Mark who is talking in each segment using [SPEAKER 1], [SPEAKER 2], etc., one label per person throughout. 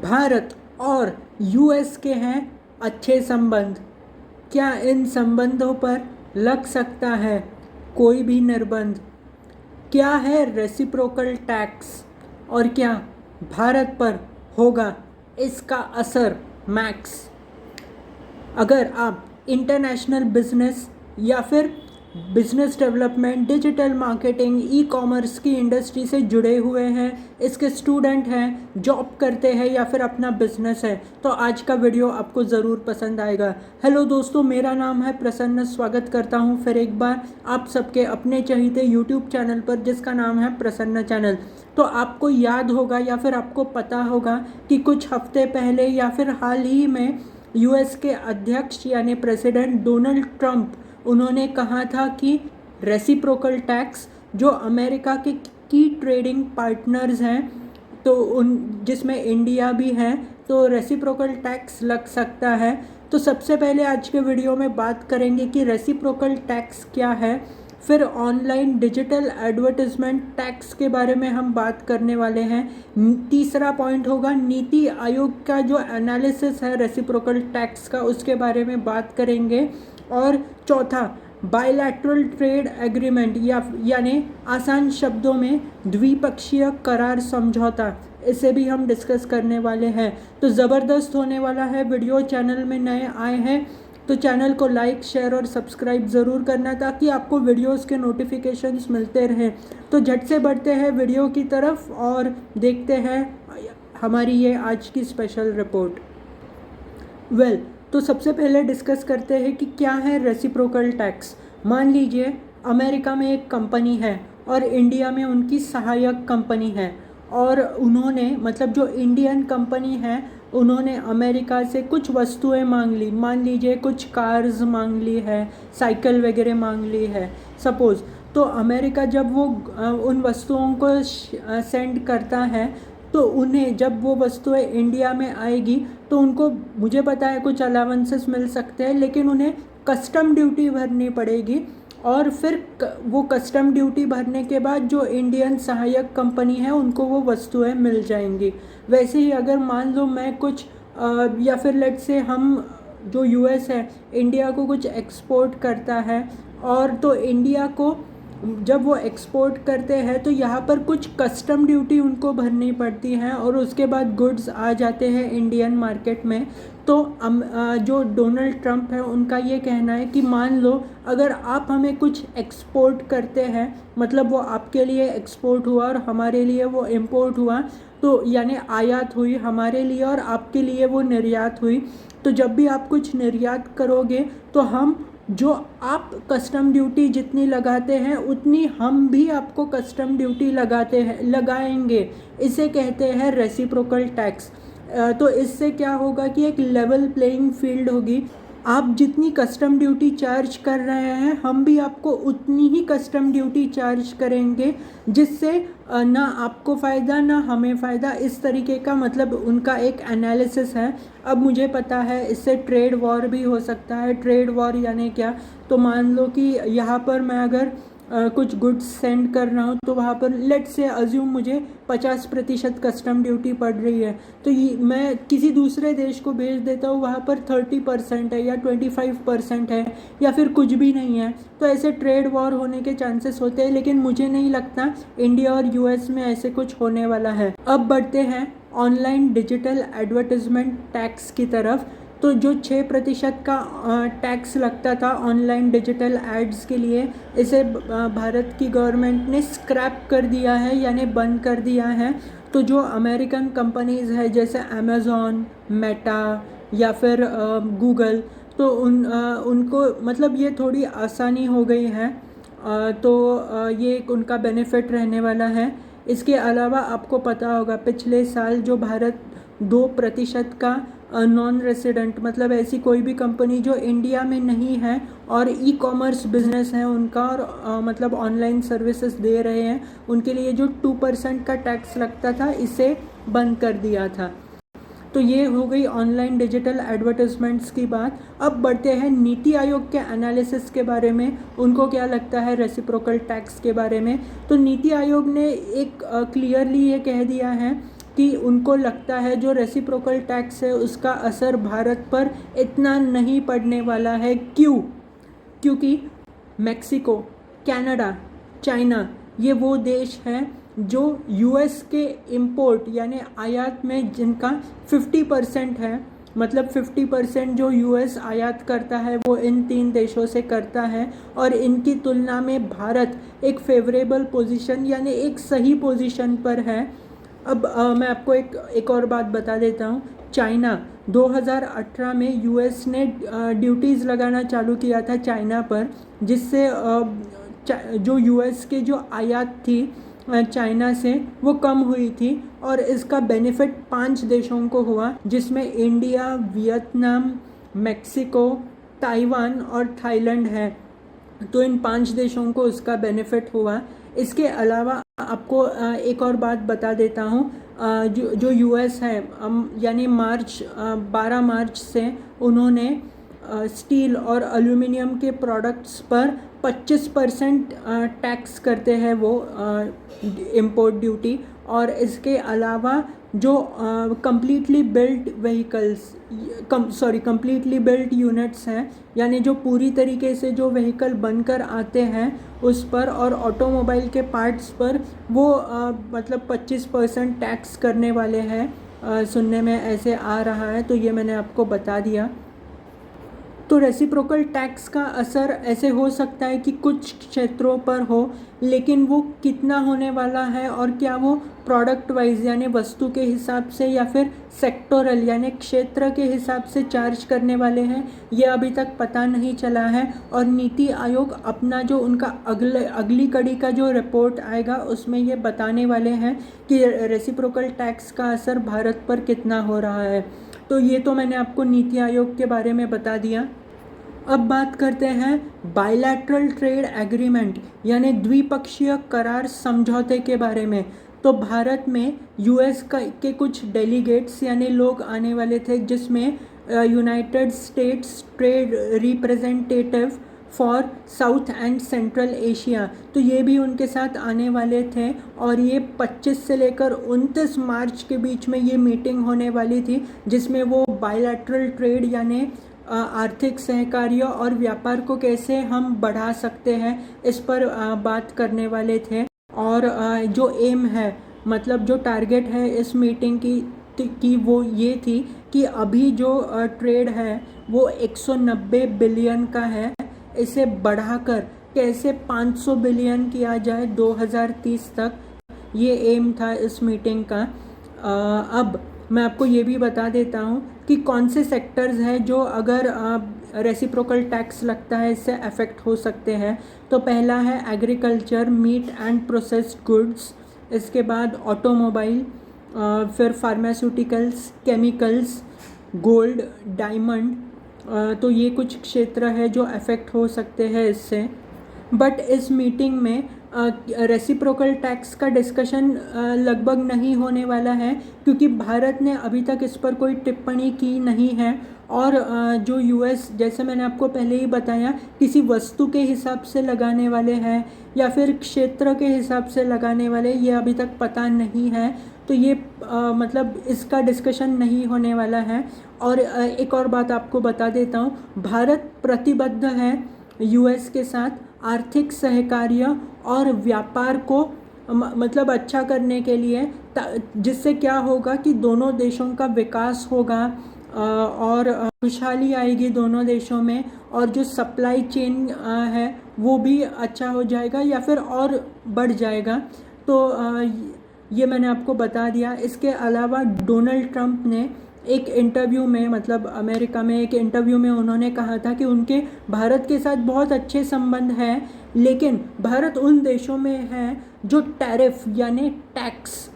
[SPEAKER 1] भारत और यूएस के हैं अच्छे संबंध। क्या इन संबंधों पर लग सकता है कोई भी निर्बंध? क्या है रेसिप्रोकल टैक्स और क्या भारत पर होगा इसका असर मैक्स? अगर आप इंटरनेशनल बिजनेस या फिर business development, digital marketing, e commerce की इंडस्ट्री से जुड़े हुए हैं, इसके स्टूडेंट हैं, जॉब करते हैं या फिर अपना बिजनेस है, तो आज का वीडियो आपको ज़रूर पसंद आएगा। हेलो दोस्तों, मेरा नाम है प्रसन्न। स्वागत करता हूं फिर एक बार आप सबके अपने चहीते यूट्यूब चैनल पर जिसका नाम है प्रसन्न चैनल। तो आपको याद होगा या फिर आपको पता होगा कि कुछ हफ्ते पहले या फिर हाल ही में यूएस के अध्यक्ष यानी प्रेसिडेंट डोनाल्ड ट्रंप, उन्होंने कहा था कि रेसिप्रोकल टैक्स जो अमेरिका के की ट्रेडिंग पार्टनर्स हैं, तो उन जिसमें इंडिया भी है, तो रेसिप्रोकल टैक्स लग सकता है। तो सबसे पहले आज के वीडियो में बात करेंगे कि रेसिप्रोकल टैक्स क्या है, फिर ऑनलाइन डिजिटल एडवर्टाइजमेंट टैक्स के बारे में हम बात करने वाले हैं। तीसरा पॉइंट होगा नीति आयोग का जो एनालिसिस है रेसिप्रोकल टैक्स का, उसके बारे में बात करेंगे। और चौथा, बायलैटरल ट्रेड एग्रीमेंट यानी आसान शब्दों में द्विपक्षीय करार समझौता, इसे भी हम डिस्कस करने वाले हैं। तो ज़बरदस्त होने वाला है वीडियो। चैनल में नए आए हैं तो चैनल को लाइक, शेयर और सब्सक्राइब ज़रूर करना ताकि आपको वीडियोस के नोटिफिकेशंस मिलते रहें। तो झट से बढ़ते हैं वीडियो की तरफ और देखते हैं हमारी ये आज की स्पेशल रिपोर्ट। तो सबसे पहले डिस्कस करते हैं कि क्या है रेसिप्रोकल टैक्स। मान लीजिए अमेरिका में एक कंपनी है और इंडिया में उनकी सहायक कंपनी है, और उन्होंने मतलब जो इंडियन कंपनी है उन्होंने अमेरिका से कुछ वस्तुएं मांग ली। मान लीजिए कुछ कार्स मांग ली है, साइकिल वगैरह मांग ली है सपोज़। तो अमेरिका जब वो उन वस्तुओं को सेंड करता है, तो उन्हें जब वो वस्तुएं इंडिया में आएगी तो उनको, मुझे पता है कुछ अलाउंसेस मिल सकते हैं, लेकिन उन्हें कस्टम ड्यूटी भरनी पड़ेगी। और फिर वो कस्टम ड्यूटी भरने के बाद जो इंडियन सहायक कंपनी है उनको वो वस्तुएं मिल जाएंगी। वैसे ही अगर मान लो मैं कुछ या फिर लेट से हम, जो यूएस है इंडिया को कुछ एक्सपोर्ट करता है, और तो इंडिया को जब वो एक्सपोर्ट करते हैं तो यहाँ पर कुछ कस्टम ड्यूटी उनको भरनी पड़ती है, और उसके बाद गुड्स आ जाते हैं इंडियन मार्केट में। तो जो डोनाल्ड ट्रंप है उनका ये कहना है कि मान लो अगर आप हमें कुछ एक्सपोर्ट करते हैं, मतलब वो आपके लिए एक्सपोर्ट हुआ और हमारे लिए वो इम्पोर्ट हुआ, तो यानी आयात हुई हमारे लिए और आपके लिए वो निर्यात हुई। तो जब भी आप कुछ निर्यात करोगे तो हम, जो आप कस्टम ड्यूटी जितनी लगाते हैं उतनी हम भी आपको कस्टम ड्यूटी लगाएंगे। इसे कहते हैं रेसिप्रोकल टैक्स। तो इससे क्या होगा कि एक लेवल प्लेइंग फील्ड होगी। आप जितनी कस्टम ड्यूटी चार्ज कर रहे हैं हम भी आपको उतनी ही कस्टम ड्यूटी चार्ज करेंगे, जिससे ना आपको फ़ायदा ना हमें फ़ायदा। इस तरीके का मतलब उनका एक एनालिसिस है। अब मुझे पता है इससे ट्रेड वॉर भी हो सकता है। ट्रेड वॉर यानी क्या, तो मान लो कि यहाँ पर मैं अगर कुछ गुड्स सेंड कर रहा हूँ तो वहाँ पर लेट से अज्यूम मुझे 50% कस्टम ड्यूटी पड़ रही है, तो ये मैं किसी दूसरे देश को भेज देता हूँ, वहाँ पर 30% है या 25% है या फिर कुछ भी नहीं है। तो ऐसे ट्रेड वॉर होने के चांसेस होते हैं, लेकिन मुझे नहीं लगता इंडिया और यूएस में ऐसे कुछ होने वाला है। अब बढ़ते हैं ऑनलाइन डिजिटल एडवर्टाइजमेंट टैक्स की तरफ। तो जो 6% का टैक्स लगता था ऑनलाइन डिजिटल एड्स के लिए, इसे भारत की गवर्नमेंट ने स्क्रैप कर दिया है यानी बंद कर दिया है। तो जो अमेरिकन कंपनीज़ है जैसे अमेज़ॉन, मेटा या फिर गूगल, तो उनको मतलब ये थोड़ी आसानी हो गई है। ये एक उनका बेनिफिट रहने वाला है। इसके अलावा आपको पता होगा पिछले साल जो भारत 2% का नॉन रेसिडेंट, मतलब ऐसी कोई भी कंपनी जो इंडिया में नहीं है और ई कॉमर्स बिजनेस है उनका, और मतलब ऑनलाइन सर्विसेज दे रहे हैं, उनके लिए जो 2% का टैक्स लगता था इसे बंद कर दिया था। तो ये हो गई ऑनलाइन डिजिटल एडवर्टाइजमेंट्स की बात। अब बढ़ते हैं नीति आयोग के एनालिसिस के बारे में, उनको क्या लगता है रेसिप्रोकल टैक्स के बारे में। तो नीति आयोग ने एक क्लियरली ये कह दिया है कि उनको लगता है जो रेसिप्रोकल टैक्स है उसका असर भारत पर इतना नहीं पड़ने वाला है। क्यों? क्योंकि मैक्सिको, कनाडा, चाइना ये वो देश हैं जो यूएस के इंपोर्ट यानी आयात में जिनका 50% है, मतलब 50% जो यूएस आयात करता है वो इन 3 देशों से करता है। और इनकी तुलना में भारत एक फेवरेबल पोजीशन यानी एक सही पोजीशन पर है। अब मैं आपको एक और बात बता देता हूँ। चाइना 2018 में यूएस ने ड्यूटीज़ लगाना चालू किया था चाइना पर, जिससे जो यूएस के जो आयात थी चाइना से वो कम हुई थी। और इसका बेनिफिट 5 देशों को हुआ, जिसमें इंडिया, वियतनाम, मैक्सिको, ताइवान और थाईलैंड है। तो इन 5 देशों को इसका बेनिफिट हुआ। इसके अलावा आपको एक और बात बता देता हूँ। जो यूएस है यानी 12 मार्च से उन्होंने स्टील और एल्यूमिनियम के प्रोडक्ट्स पर 25% टैक्स करते हैं वो इंपोर्ट ड्यूटी। और इसके अलावा जो completely built vehicles completely built units हैं यानी जो पूरी तरीके से जो व्हीकल बनकर आते हैं उस पर और ऑटोमोबाइल के पार्ट्स पर वो मतलब 25% टैक्स करने वाले हैं। सुनने में ऐसे आ रहा है, तो ये मैंने आपको बता दिया। तो रेसिप्रोकल टैक्स का असर ऐसे हो सकता है कि कुछ क्षेत्रों पर हो, लेकिन वो कितना होने वाला है और क्या वो प्रोडक्ट वाइज यानी वस्तु के हिसाब से या फिर सेक्टोरल यानी क्षेत्र के हिसाब से चार्ज करने वाले हैं, ये अभी तक पता नहीं चला है। और नीति आयोग अपना जो उनका अगली कड़ी का जो रिपोर्ट आएगा उसमें ये बताने वाले हैं कि रेसिप्रोकल टैक्स का असर भारत पर कितना हो रहा है। तो ये तो मैंने आपको नीति आयोग के बारे में बता दिया। अब बात करते हैं बायलैटरल ट्रेड एग्रीमेंट यानी द्विपक्षीय करार समझौते के बारे में। तो भारत में यूएस के कुछ डेलीगेट्स यानी लोग आने वाले थे, जिसमें United states trade representative for south and central Asia, तो ये भी उनके साथ आने वाले थे। और ये 25 से लेकर 29 मार्च के बीच में ये मीटिंग होने वाली थी, जिसमें वो बायलैटरल ट्रेड यानी आर्थिक सहकार्य और व्यापार को कैसे हम बढ़ा सकते हैं इस पर बात करने वाले थे। और जो एम है मतलब जो टारगेट है इस मीटिंग की वो ये थी कि अभी जो ट्रेड है वो 190 बिलियन का है, इसे बढ़ाकर कैसे 500 बिलियन किया जाए 2030 तक, ये एम था इस मीटिंग का। अब मैं आपको ये भी बता देता हूँ कि कौन से सेक्टर्स हैं जो अगर रेसिप्रोकल टैक्स लगता है इससे अफेक्ट हो सकते हैं। तो पहला है agriculture, meat and processed goods, इसके बाद ऑटोमोबाइल, फिर फार्मास्यूटिकल्स, केमिकल्स, गोल्ड, डायमंड। तो ये कुछ क्षेत्र है जो अफेक्ट हो सकते हैं इससे। बट इस मीटिंग में रेसिप्रोकल टैक्स का डिस्कशन लगभग नहीं होने वाला है, क्योंकि भारत ने अभी तक इस पर कोई टिप्पणी की नहीं है। और जो यूएस, जैसे मैंने आपको पहले ही बताया, किसी वस्तु के हिसाब से लगाने वाले हैं या फिर क्षेत्र के हिसाब से लगाने वाले, ये अभी तक पता नहीं है। तो ये मतलब इसका डिस्कशन नहीं होने वाला है। और एक और बात आपको बता देता हूँ, भारत प्रतिबद्ध है यूएस के साथ आर्थिक सहकार्य और व्यापार को मतलब अच्छा करने के लिए, जिससे क्या होगा कि दोनों देशों का विकास होगा और खुशहाली आएगी दोनों देशों में, और जो सप्लाई चेन है वो भी अच्छा हो जाएगा या फिर और बढ़ जाएगा। तो ये मैंने आपको बता दिया। इसके अलावा डोनाल्ड ट्रंप ने एक इंटरव्यू में, मतलब अमेरिका में एक इंटरव्यू में उन्होंने कहा था कि उनके भारत के साथ बहुत अच्छे संबंध हैं, लेकिन भारत उन देशों में है जो टैरिफ यानी टैक्स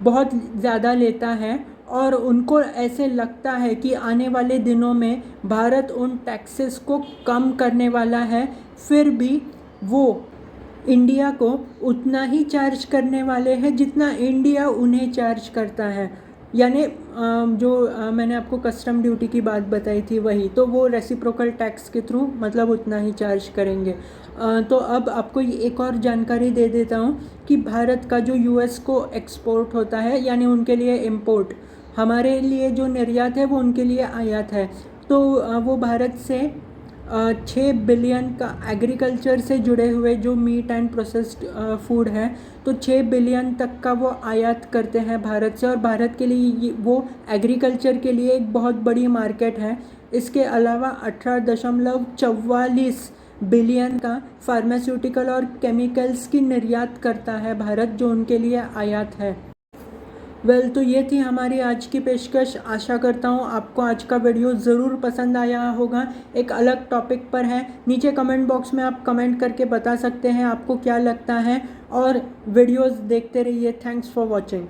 [SPEAKER 1] बहुत ज़्यादा लेता है, और उनको ऐसे लगता है कि आने वाले दिनों में भारत उन टैक्सेस को कम करने वाला है, फिर भी वो इंडिया को उतना ही चार्ज करने वाले हैं जितना इंडिया उन्हें चार्ज करता है। यानी मैंने आपको कस्टम ड्यूटी की बात बताई थी वही, तो वो रेसिप्रोकल टैक्स के थ्रू मतलब उतना ही चार्ज करेंगे। तो अब आपको एक और जानकारी दे देता हूँ कि भारत का जो यूएस को एक्सपोर्ट होता है यानी उनके लिए इंपोर्ट, हमारे लिए जो निर्यात है वो उनके लिए आयात है। तो वो भारत से 6 बिलियन का एग्रीकल्चर से जुड़े हुए जो मीट एंड प्रोसेस्ड फूड है, तो 6 बिलियन तक का वो आयात करते हैं भारत से, और भारत के लिए वो एग्रीकल्चर के लिए एक बहुत बड़ी मार्केट है। इसके अलावा 18.44 बिलियन का फार्मास्यूटिकल और केमिकल्स की निर्यात करता है भारत, जो उनके लिए आयात है। तो ये थी हमारी आज की पेशकश। आशा करता हूँ आपको आज का वीडियो ज़रूर पसंद आया होगा। एक अलग टॉपिक पर है। नीचे कमेंट बॉक्स में आप कमेंट करके बता सकते हैं आपको क्या लगता है, और वीडियोस देखते रहिए। Thanks for watching.